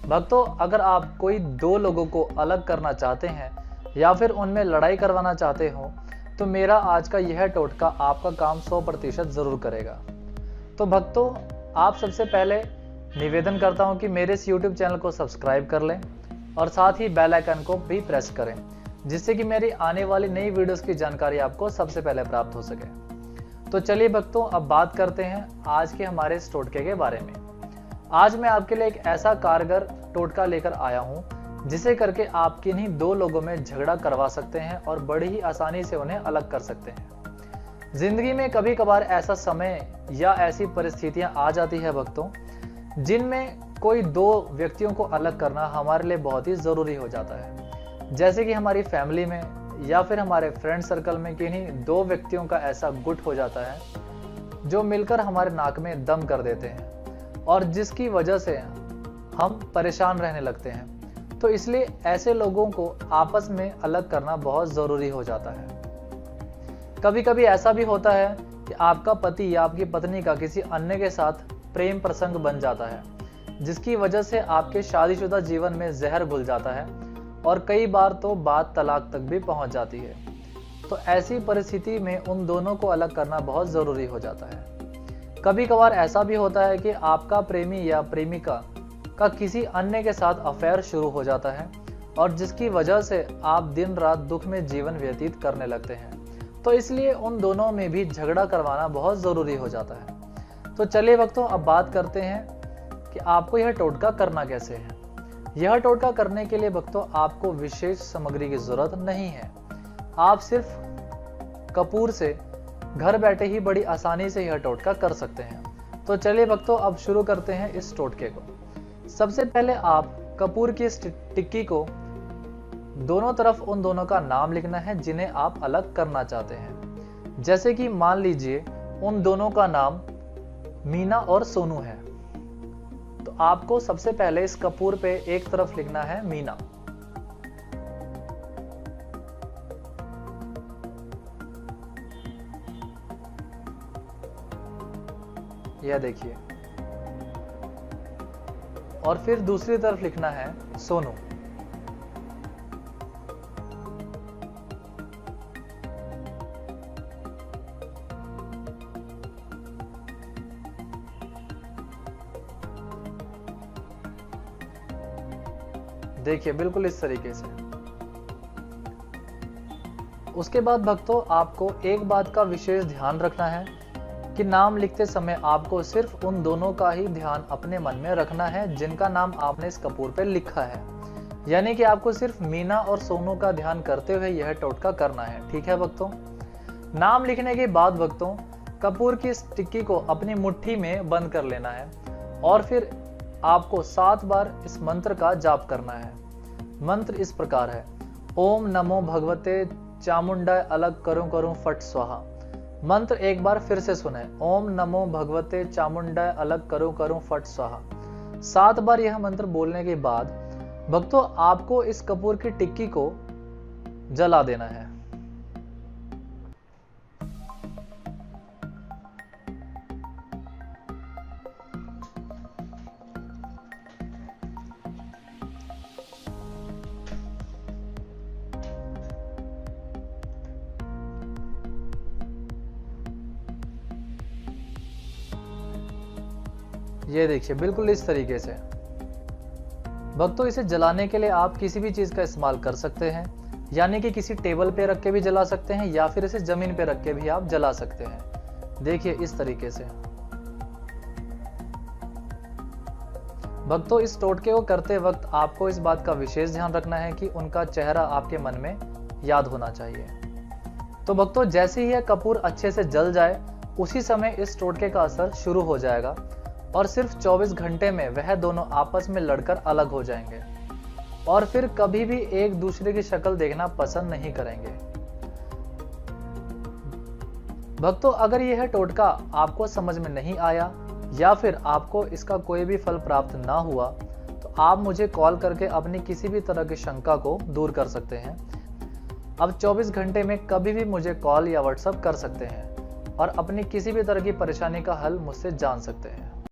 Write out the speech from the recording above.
भक्तों, अगर आप कोई दो लोगों को अलग करना चाहते हैं या फिर उनमें लड़ाई करवाना चाहते हो, तो मेरा आज का यह टोटका आपका काम 100% जरूर करेगा। तो भक्तों, आप सबसे पहले निवेदन करता हूं कि मेरे इस YouTube चैनल को सब्सक्राइब कर लें और साथ ही बेल आइकन को भी प्रेस करें, जिससे कि मेरी आने वाली नई वीडियोस की जानकारी आपको सबसे पहले प्राप्त हो सके। तो चलिए भक्तों, अब बात करते हैं आज के हमारे इस टोटके के बारे में। आज मैं आपके लिए एक ऐसा कारगर टोटका लेकर आया हूं, जिसे करके आप किन्हीं दो लोगों में झगड़ा करवा सकते हैं और बड़ी ही आसानी से उन्हें अलग कर सकते हैं। जिंदगी में कभी कभार ऐसा समय या ऐसी परिस्थितियां आ जाती है भक्तों, जिनमें कोई दो व्यक्तियों को अलग करना हमारे लिए बहुत ही जरूरी हो जाता है। जैसे कि हमारी फैमिली में या फिर हमारे फ्रेंड सर्कल में किन्हीं दो व्यक्तियों का ऐसा गुट हो जाता है जो मिलकर हमारे नाक में दम कर देते हैं और जिसकी वजह से हम परेशान रहने लगते हैं। तो इसलिए ऐसे लोगों को आपस में अलग करना बहुत जरूरी हो जाता है। कभी कभी ऐसा भी होता है कि आपका पति या आपकी पत्नी का किसी अन्य के साथ प्रेम प्रसंग बन जाता है, जिसकी वजह से आपके शादीशुदा जीवन में जहर घुल जाता है और कई बार तो बात तलाक तक भी पहुंच जाती है। तो ऐसी परिस्थिति में उन दोनों को अलग करना बहुत जरूरी हो जाता है। कभी कभार ऐसा भी होता है कि आपका प्रेमी या प्रेमिका का किसी अन्य के साथ अफेयर शुरू हो जाता है और जिसकी वजह से आप दिन रात दुख में जीवन व्यतीत करने लगते हैं। तो इसलिए उन दोनों में भी झगड़ा करवाना बहुत जरूरी हो जाता है। तो चलिए भक्तों, अब बात करते हैं कि आपको यह टोटका करना कैसे है। यह टोटका करने के लिए भक्तों आपको विशेष सामग्री की जरूरत नहीं है। आप सिर्फ कपूर से घर बैठे ही बड़ी आसानी से यह टोटका कर सकते हैं। तो चलिए भक्तों, अब शुरू करते हैं इस टोटके को। सबसे पहले आप कपूर की इस टिक्की को दोनों तरफ उन दोनों का नाम लिखना है जिन्हें आप अलग करना चाहते हैं। जैसे कि मान लीजिए उन दोनों का नाम मीना और सोनू है, तो आपको सबसे पहले इस कपूर पे एक तरफ लिखना है मीना, यह देखिए, और फिर दूसरी तरफ लिखना है सोनू। देखिए बिल्कुल इस तरीके से। उसके बाद भक्तों आपको एक बात का विशेष ध्यान रखना है कि नाम लिखते समय आपको सिर्फ उन दोनों का ही ध्यान अपने मन में रखना है जिनका नाम आपने इस कपूर पे लिखा है। यानी कि आपको सिर्फ मीना और सोनू का ध्यान करते हुए यह टोटका करना है। ठीक है भक्तों। नाम लिखने के बाद भक्तों कपूर की इस टिक्की को अपनी मुट्ठी में बंद कर लेना है और फिर आपको 7 बार इस मंत्र का जाप करना है। मंत्र इस प्रकार है: ओम नमो भगवते चामुंडाय अलग करूं करूं फट स्वाहा। मंत्र एक बार फिर से सुने: ओम नमो भगवते चामुंडाय अलग करूं करूं फट स्वाहा। 7 बार यह मंत्र बोलने के बाद भक्तों आपको इस कपूर की टिक्की को जला देना है। ये देखिए बिल्कुल इस तरीके से। भक्तों इसे जलाने के लिए आप किसी भी चीज का इस्तेमाल कर सकते हैं, यानी कि किसी टेबल पे रख के भी जला सकते हैं या फिर इसे जमीन पे रख के भी आप जला सकते हैं। देखिए इस तरीके से। भक्तों इस टोटके को करते वक्त आपको इस बात का विशेष ध्यान रखना है कि उनका चेहरा आपके मन में याद होना चाहिए। तो भक्तों जैसे ही यह कपूर अच्छे से जल जाए उसी समय इस टोटके का असर शुरू हो जाएगा और सिर्फ 24 घंटे में वह दोनों आपस में लड़कर अलग हो जाएंगे और फिर कभी भी एक दूसरे की शक्ल देखना पसंद नहीं करेंगे। भक्तों अगर यह टोटका आपको समझ में नहीं आया या फिर आपको इसका कोई भी फल प्राप्त ना हुआ तो आप मुझे कॉल करके अपनी किसी भी तरह की शंका को दूर कर सकते हैं। अब 24 घंटे में कभी भी मुझे कॉल या व्हाट्सएप कर सकते हैं और अपनी किसी भी तरह की परेशानी का हल मुझसे जान सकते हैं।